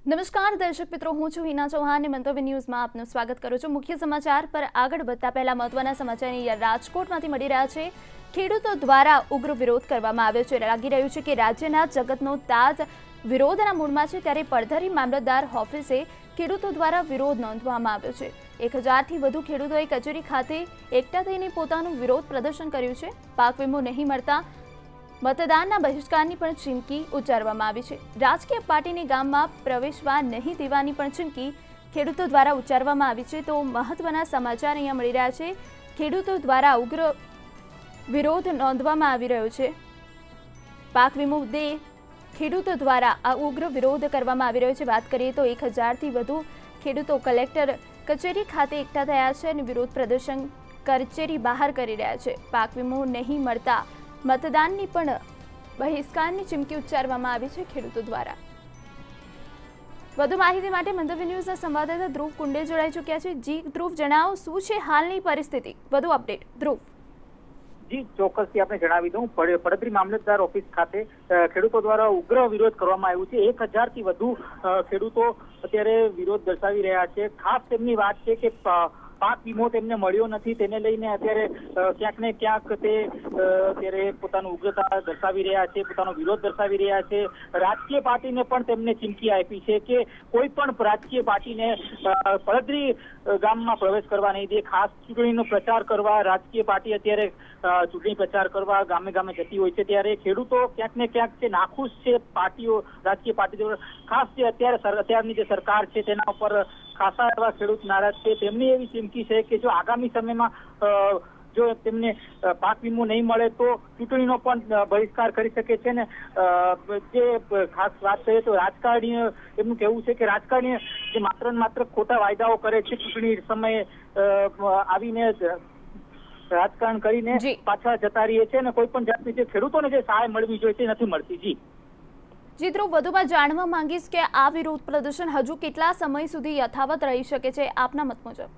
નમસ્કાર દર્શક મિત્રો, હું છું હિના ચૌહાણ અને મંતવ્ય ન્યૂઝમાં આપનું સ્વાગત કરું છું। મુખ્ય સમાચાર પર આગળ વધતા પહેલા મહત્વના સમાચારની રાજકોટમાંથી મળી રહ્યા છે। ખેડૂતો દ્વારા ઉગ્ર વિરોધ કરવામાં આવ્યો છે। લાગી રહ્યું છે કે રાજ્યના જગતનો તાજ વિરોધના મૂડમાં છે, ત્યારે પડધરી મામલતદાર ઓફિસે ખેડૂતો દ્વારા વિરોધ નોંધવામાં આવ્યો છે। 1000થી વધુ ખેડૂતોએ કચેરી ખાતે એકઠા થઈને પોતાનું વિરોધ પ્રદર્શન કર્યું છે। પાક વીમો નહીં મળતા मतदान बहिष्कारनी पण चीमकी उच्चारवामां आवी छे। राजकीय पार्टीने गाममां प्रवेशवा नहीं देवानी पण चीमकी खेडूतो द्वारा उच्चारवामां आवी छे। तो महत्वना समाचार अहींया मळी रह्या छे। खेडूतो द्वारा उग्र विरोध नोंधवामां आवी रह्यो छे। पाक वीमो मुद्दे खेडूतो द्वारा आ उग्र विरोध करवामां आवी रह्यो छे। वात करीए तो 1000થી વધુ ખેડૂતો કલેક્ટર કચેરી ખાતે એકઠા થયા છે અને વિરોધ પ્રદર્શન કચેરી બહાર કરી રહ્યા છે। પાક વીમો નહીં મળતા मतदाननी पण बहिष्कारनी चीमकी उच्चारवामां आवी छे खेडूतो द्वारा। વધુ માહિતી માટે મંતવ્ય ન્યૂઝના સંવાદદાતા ધ્રુવ કુંડે જોડાઈ ચૂક્યા છે। જી ધ્રુવ, જણાવો શું છે હાલની પરિસ્થિતિ, વધુ અપડેટ ધ્રુવ। જી ચોક્કસથી આપણે જણાવી દઉં, પડધરી મામલતદાર ઓફિસ ખાતે ખેડૂતો દ્વારા ઉગ્ર વિરોધ કરવામાં આવ્યો છે। 1000થી વધુ ખેડૂતો અત્યારે વિરોધ દર્શાવી રહ્યા છે। ખાસ તેમની વાત છે કે પાક વીમો તેમને મળ્યો નથી, તેને લઈને અત્યારે ક્યાંક ને ક્યાંક તે અત્યારે પોતાનું ઉગ્રતા દર્શાવી રહ્યા છે, પોતાનો વિરોધ દર્શાવી રહ્યા છે। રાજકીય પાર્ટીને પણ તેમને ચીમકી આપી છે કે કોઈ પણ રાજકીય પાર્ટીને પડધરી ગામમાં પ્રવેશ કરવા નહીં દે। ખાસ ચૂંટણીનો પ્રચાર કરવા રાજકીય પાર્ટી અત્યારે ચૂંટણી પ્રચાર કરવા ગામે ગામે જતી હોય છે, ત્યારે ખેડૂતો ક્યાંક ને ક્યાંક જે નાખુશ છે પાર્ટીઓ, રાજકીય પાર્ટીઓ, ખાસ જે અત્યારની જે સરકાર છે તેના ઉપર ખાસા એવા ખેડૂત નારાજ છે। તેમની એવી ચીમકી છે કે જો આગામી સમયમાં જો તેમને પાક વીમો નહીં મળે તો ચૂંટણીનો પણ બહિષ્કાર કરી શકે છે ને જે ખાસ વાત કરીએ તો રાજકારણી એમનું કહેવું છે કે રાજકારણી જે માત્ર ને માત્ર ખોટા વાયદાઓ કરે છે, ચૂંટણી સમયે આવીને રાજકારણ કરીને પાછા જતા રહીએ છે અને કોઈ પણ જાતની જે ખેડૂતોને જે સહાય મળવી જોઈએ તે નથી મળતી। જી ધ્રુવ, વધુમાં જાણવા માંગીશ કે આ વિરોધ પ્રદર્શન હજુ કેટલા સમય સુધી યથાવત રહી શકે છે આપના મત મુજબ?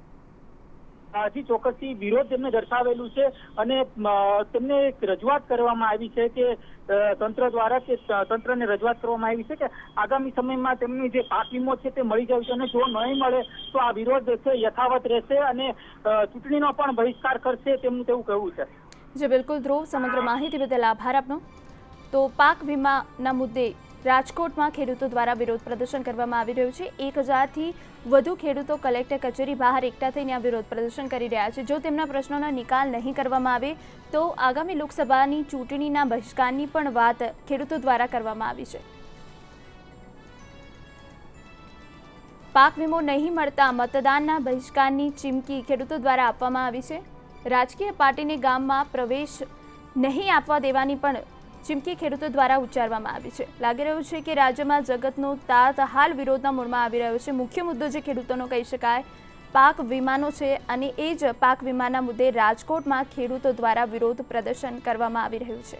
જી ચોક્કસથી વિરોધ તેમને દર્શાવેલું છે અને તેમને એક રજૂઆત કરવામાં આવી છે કે તંત્ર દ્વારા કે તંત્રને રજૂઆત કરવામાં આવી છે કે આગામી સમયમાં તેમની જે પાક વીમો છે તે મળી જાય છે અને જો નહીં મળે તો આ વિરોધ છે યથાવત રહેશે અને ચૂંટણીનો પણ બહિષ્કાર કરશે, તેમનું તેવું કહેવું છે। જી બિલકુલ ધ્રુવ, સમગ્ર માહિતી બદલ આભાર આપનો। તો પાક વીમાના મુદ્દે રાજકોટમાં ખેડૂતો દ્વારા વિરોધ પ્રદર્શન કરવામાં આવી રહ્યું છે। 1000થી વધુ ખેડૂતો કલેક્ટર કચેરી બહાર એકઠા થઈને આ વિરોધ પ્રદર્શન કરી રહ્યા છે। જો તેમના પ્રશ્નોનો નિકાલ નહીં કરવામાં આવે તો આગામી લોકસભાની ચૂંટણીના બહિષ્કારની પણ વાત ખેડૂતો દ્વારા કરવામાં આવી છે। પાક વીમો નહીં મળતા મતદાનના બહિષ્કારની ચીમકી ખેડૂતો દ્વારા આપવામાં આવી છે। રાજકીય પાર્ટીને ગામમાં પ્રવેશ નહીં આપવા દેવાની પણ ચીમકી ખેડૂતો દ્વારા ઉચ્ચારવામાં આવી છે। લાગી રહ્યું છે કે રાજ્યમાં જગતનો તાત હાલ વિરોધના મૂળમાં આવી રહ્યો છે। મુખ્ય મુદ્દો જે ખેડૂતોનો કહી શકાય પાક વીમાનો છે અને એ જ પાક વીમાના મુદ્દે રાજકોટમાં ખેડૂતો દ્વારા વિરોધ પ્રદર્શન કરવામાં આવી રહ્યું છે।